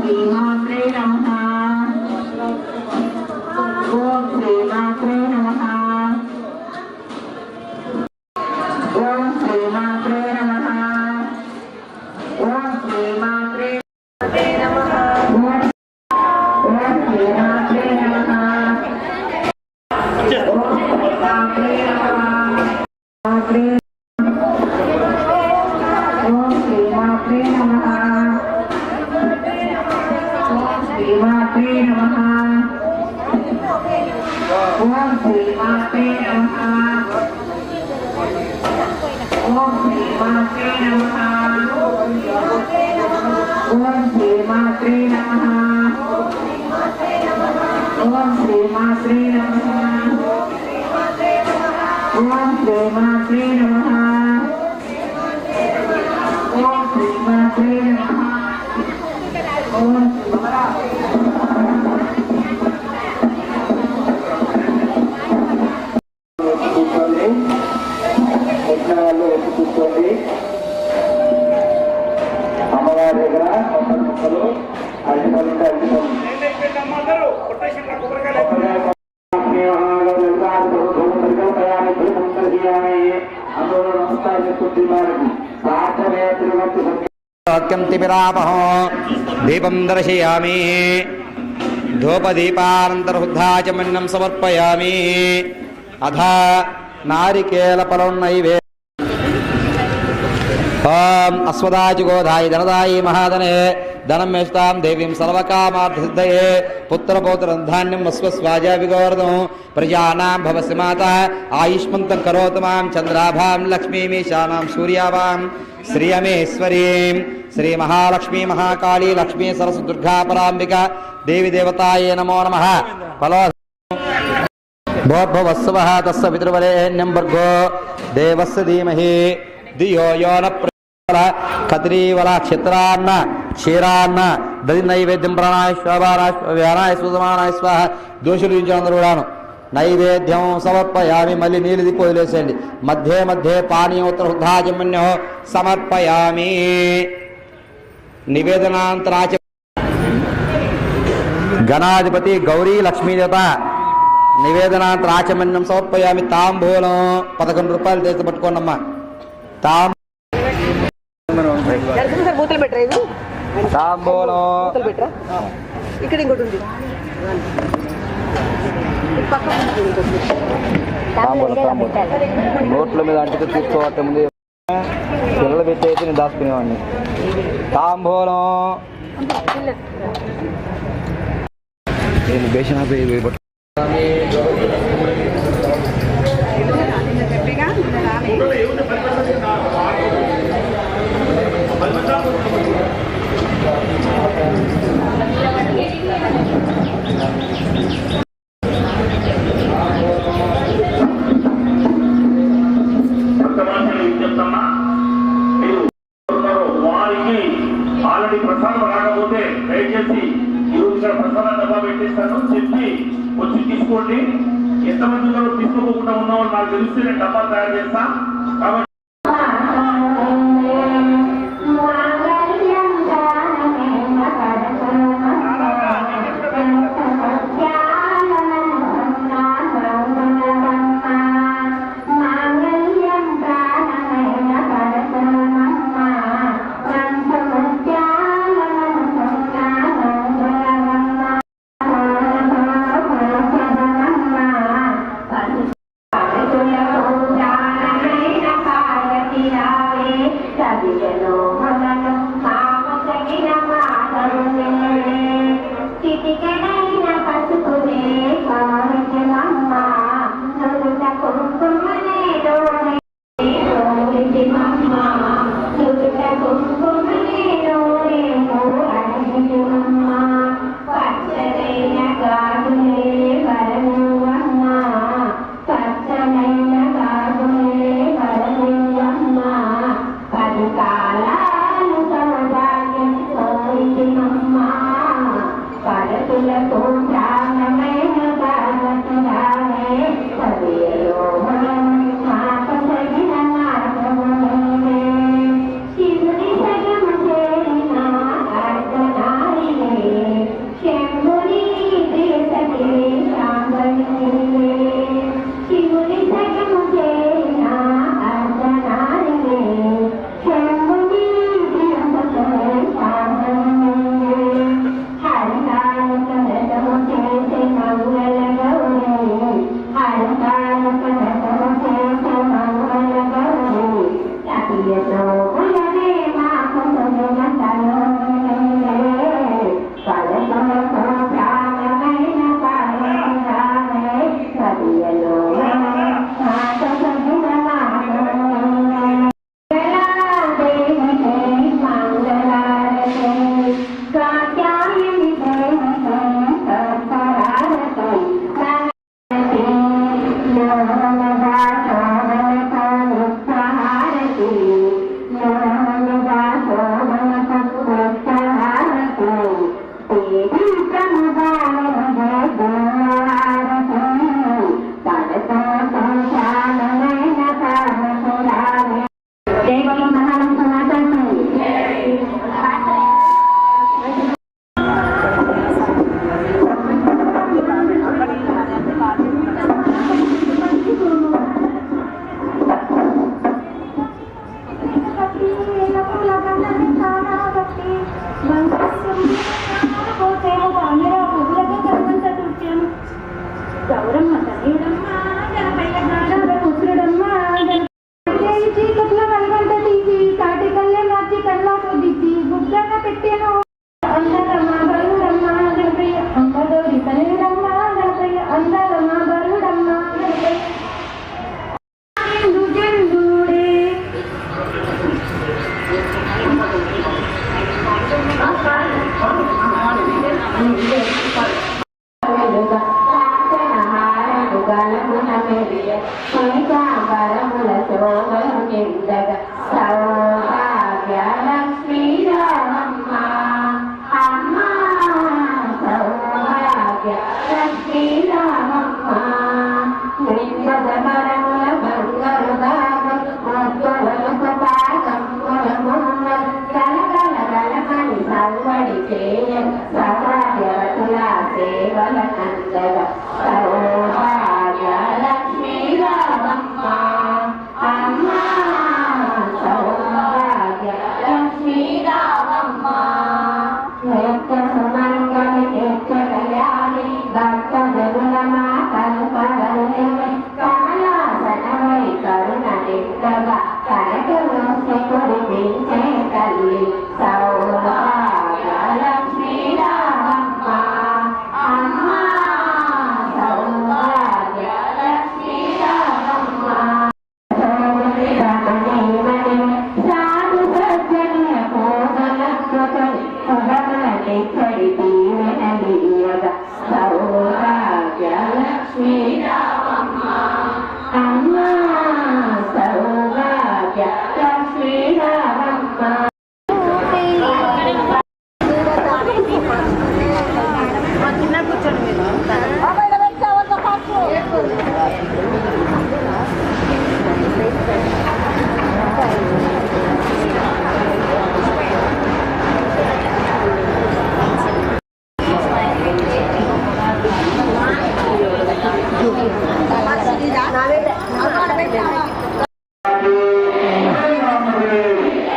శ్రీమాత్రే నమః. ఓం శ్రీమాత్రే నమః. ఓం శ్రీమాత్రే నమః. ఓం శ్రీమాత్రే నమః. ఓం శ్రీమాత్రే నమః. ఓం శ్రీమాత్రే నమః. ఓం శ్రీమాత్రే నమః. ఓం శ్రీమాత్రే నమః. ఓం శ్రీమాత్రే నమః. ఓం శ్రీమాత్రే నమః. ఓం శ్రీమాత్రే నమః. ఓం శ్రీమాత్రే నమః. ఓం శ్రీమాత్రే నమః. ఓం శ్రీమాత్రే నమః. ఓం కూర్చోండి. అమ్మవారి దగ్గర ముక్కలు అడ్డుపల్లి దీపం దర్శయామి. ధూపదీపానంతర్హుద్ధాచమన్నం సమర్పయామి. అథ నారికేల ఫలం నైవేద్యం. ఓం అశ్వదాచిగోధాయి ధనదాయి మహాధనే ధనం మేష్టాం దేవీం సర్వకామార్థసిద్ధయే పుత్రపౌత్రం ధాన్యం అశ్వస్వాజా విగోర్ధం ప్రజానాం భవసి మాత ఆయుష్మంతం కరోతు మాం చంద్రాభాం లక్ష్మీమీశానాం సూర్యాభాం శ్రియమేశ్వరీం శ్రీ మహాలక్ష్మీ మహాకాళీ లక్ష్మీ సరస్వతి దుర్గా పరాంబిక దేవి దేవతాయే నమో నమః. ఫలో భోర్భవస్వః తస్య పితృవరేణ్యం భర్గో దేవస్య ధీమహి ధియో యో న కద్రీవల క్షిత్రాన్న క్షీరాన్న దది నైవేద్యం ప్రాణాయ సుమానాయ స్వాహ. దోషులు అందరూ కూడాను నైవేద్యం సమర్పయామి. మళ్ళీ నీళ్ళు దిప్పు వదిలేసేయండి. మధ్య మధ్య పానీయోత్తరహుద్ధాజమన్యో సమర్పయామి. నివేదనాంతరాచ గణాధిపతి గౌరీ లక్ష్మీదేవత నివేదనాంతరాచమన్యం సమర్పయామి. తాంబూలం 11 రూపాయలు చేసి పట్టుకోండమ్మా. ఇక్కడ ఇంకోటి ఉంది. నోట్ల మీద అంటితో తీసుకోవటం ముందు పిల్లలు పెట్టయితే నేను దాచుకునేవాడిని. తాంబూలం బేషన్ వారికి ఆల్రెడీ ప్రసాదం రాకపోతే దయచేసి ఈరోజు ప్రసాదం డబ్బా పెట్టేస్తాను చెప్పి వచ్చి తీసుకోండి. ఎంతమంది ఉన్నారో తీసుకోకుండా ఉన్నామో నాకు తెలిస్తే నేను డబ్బా తయారు చేస్తా. కాబట్టి గౌరమ్మ తనయుడమ్మ గణపయ్య గాడ పుత్రుడమ్మ చీకట్ల వెలుగంట తీసి కాటి కళ్ళే మార్చి కళ్ళ కొద్దిసి బుగ్గన పెట్టాను అందరమ్మ బరుడమ్మ గణపయ్య అమ్మదోరి తనయుడమ్మ గణపయ్య అందరమ్మ బరుడమ్మ గణపయ్య జండుడే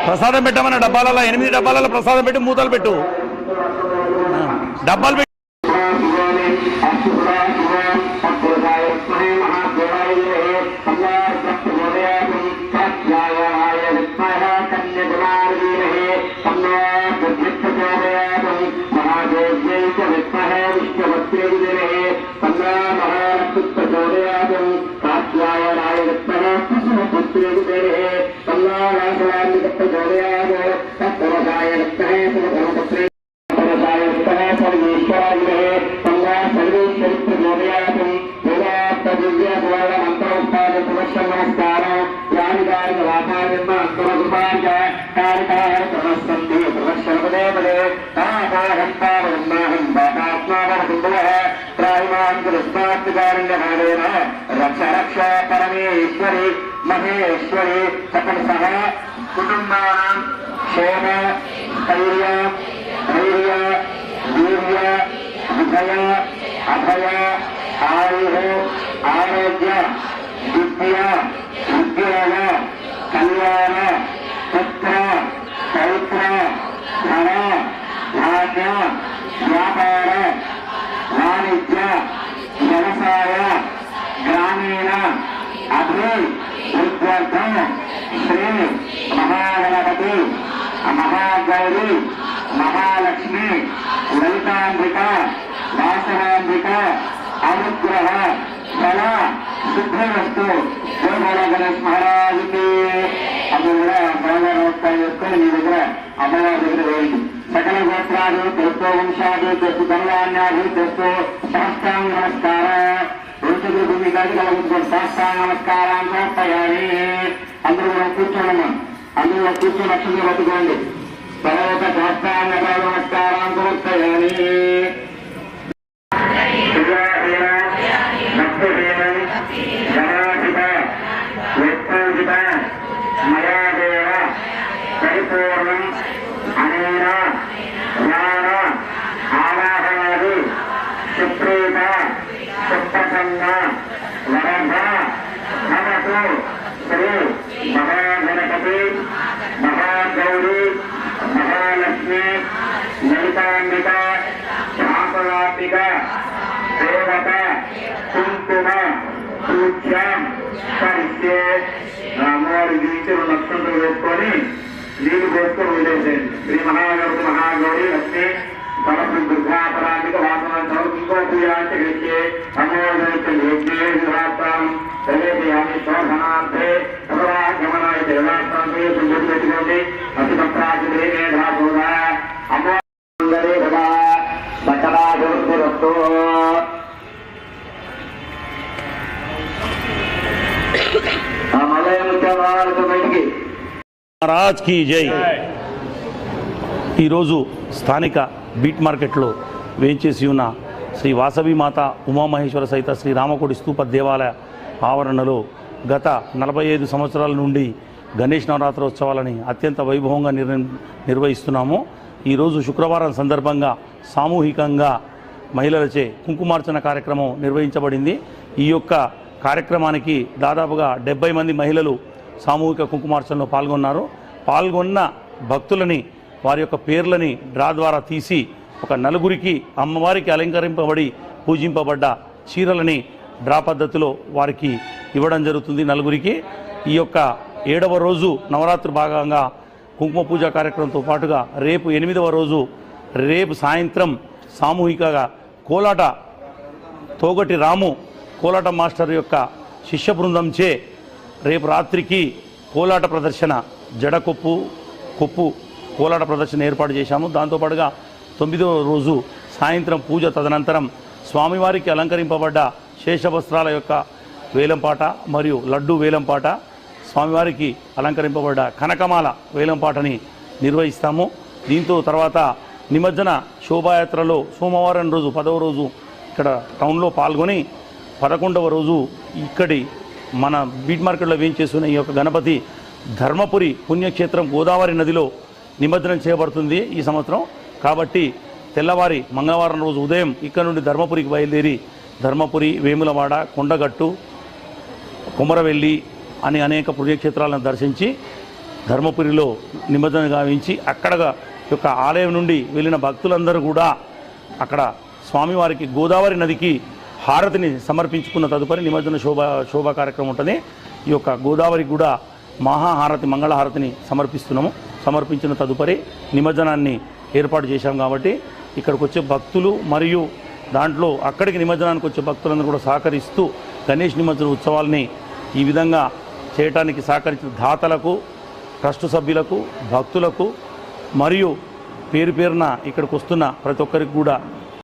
ప్రసాదం పెట్టమన్న డబ్బాలలో 8 డబ్బాలలో ప్రసాదం పెట్టి మూతలు పెట్టు డబ్బాలు పెట్టి रक्ष रक्ष परमेश्वरी महेश्वरी सकल सह कुटुंबानां क्षेम स्थैर्य धैर्य वीर्य विजय अभय आयुः आरोग्य विद्या उद्योग कल्याण पुत्र पौत्र धन धान्य व्यापार वाणिज्य व्यवसाय ग्रामीण अभिवृद्ध्यर्थ श्री महागणपति महागौरी महालक्ष्मी ललितांबिका वासवांबिका अनुग्रह फल सिद्धिवस्तु गणेश महाराज की अभी अमर सकल गोत्रादि तेस्तु वंशादि तेस्तु धनवान्यादि तेस्तु साष्टांग नमस्कार भूमि साष्टांग नमस्कारां समर्पयामि अंदर కూర్చోండి అందరూ కూర్చొని లక్ష్మీ పట్టుకోండి సర్వత శాస్త్రాంగ నమస్కారం కురుత్తయామి గణాధిప విపూజిత మయా దేవ పరిపూర్ణం అనేన జ్ఞాన ఆవాహనాది సుప్రీత సుప్రసన్న వరద నమకు శ్రీ మహాగణపతి మహాగౌరీ మహాలక్ష్మి లలితాంబిక శాంతవాపిక దేవత కుంకుమ పూజ్యం పరిచే అమ్మవారి దీక్షలు నక్షత్రం వేసుకొని నీరు పోసుకొని వదిలేసేయండి. శ్రీ మహాగణపతి మహాగౌరీ లక్ష్మి సమస్త దుర్గాపరాధిక వాసన ఇంకో పూజాంటే గచ్చే అమోదయే విభాస్తాం ప్రవేశయామి శోభనార్థే సర్వాగమనాయ దేవాస్తాంతే సుందరి పెట్టుకోండి అతిపత్రాశిదే మేధాభూత అమోదరే కదా సకలాభివృద్ధిరస్తు ఆ మలయ ముఖ్యవాళ్ళతో బయటికి మహారాజ్ కీ జై. ఈరోజు స్థానిక బీట్ మార్కెట్లో వేంచేసి ఉన్న శ్రీ వాసవి మాత ఉమామహేశ్వర సహిత శ్రీ రామకోటి స్తూప దేవాలయ ఆవరణలో గత 45 సంవత్సరాల నుండి గణేష్ నవరాత్రోత్సవాలని అత్యంత వైభవంగా నిర్వహిస్తున్నాము. ఈరోజు శుక్రవారం సందర్భంగా సామూహికంగా మహిళలచే కుంకుమార్చన కార్యక్రమం నిర్వహించబడింది. ఈ యొక్క కార్యక్రమానికి దాదాపుగా 70 మంది మహిళలు సామూహిక కుంకుమార్చనలో పాల్గొన్నారు. పాల్గొన్న భక్తులని వారి యొక్క పేర్లని డ్రా ద్వారా తీసి ఒక నలుగురికి అమ్మవారికి అలంకరింపబడి పూజింపబడ్డ చీరలని డ్రా పద్ధతిలో వారికి ఇవ్వడం జరుగుతుంది. నలుగురికి ఈ యొక్క 7వ రోజు నవరాత్రి భాగంగా కుంకుమ పూజ కార్యక్రమంతో పాటుగా రేపు 8వ రోజు రేపు సాయంత్రం సామూహికగా కోలాట తోగటి రాము కోలాట మాస్టర్ యొక్క శిష్య బృందంచే రేపు రాత్రికి కోలాట ప్రదర్శన కొప్పు కోలాట ప్రదర్శన ఏర్పాటు చేశాము. దాంతోపాటుగా 9వ రోజు సాయంత్రం పూజ తదనంతరం స్వామివారికి అలంకరింపబడ్డ శేషవస్త్రాల యొక్క వేలంపాట మరియు లడ్డు వేలంపాట, స్వామివారికి అలంకరింపబడ్డ కనకమాల వేలంపాటని నిర్వహిస్తాము. దీంతో తర్వాత నిమజ్జన శోభాయాత్రలో సోమవారం రోజు 10వ రోజు ఇక్కడ టౌన్లో పాల్గొని 11వ రోజు ఇక్కడి మన బీట్ మార్కెట్లో వేయించేస్తున్న ఈ యొక్క గణపతి ధర్మపురి పుణ్యక్షేత్రం గోదావరి నదిలో నిమజ్జనం చేయబడుతుంది ఈ సంవత్సరం. కాబట్టి తెల్లవారి మంగళవారం రోజు ఉదయం ఇక్కడ నుండి ధర్మపురికి బయలుదేరి ధర్మపురి, వేములవాడ, కొండగట్టు, కుమరవెల్లి అని అనేక పుణ్యక్షేత్రాలను దర్శించి ధర్మపురిలో నిమజ్జనం గావించి అక్కడ యొక్క ఆలయం నుండి వెళ్ళిన భక్తులందరూ కూడా అక్కడ స్వామివారికి గోదావరి నదికి హారతిని సమర్పించుకున్న తదుపరి నిమజ్జన శోభా కార్యక్రమం ఉంటుంది. ఈ యొక్క గోదావరికి కూడా మహాహారతి మంగళహారతిని సమర్పిస్తున్నాము. సమర్పించిన తదుపరి నిమజ్జనాన్ని ఏర్పాటు చేశాం. కాబట్టి ఇక్కడికి వచ్చే భక్తులు మరియు దాంట్లో అక్కడికి నిమజ్జనానికి వచ్చే భక్తులందరూ కూడా సహకరిస్తూ గణేష్ నిమజ్జన ఉత్సవాల్ని ఈ విధంగా చేయడానికి సహకరించిన దాతలకు, ట్రస్టు సభ్యులకు, భక్తులకు మరియు పేరున ఇక్కడికి వస్తున్న ప్రతి ఒక్కరికి కూడా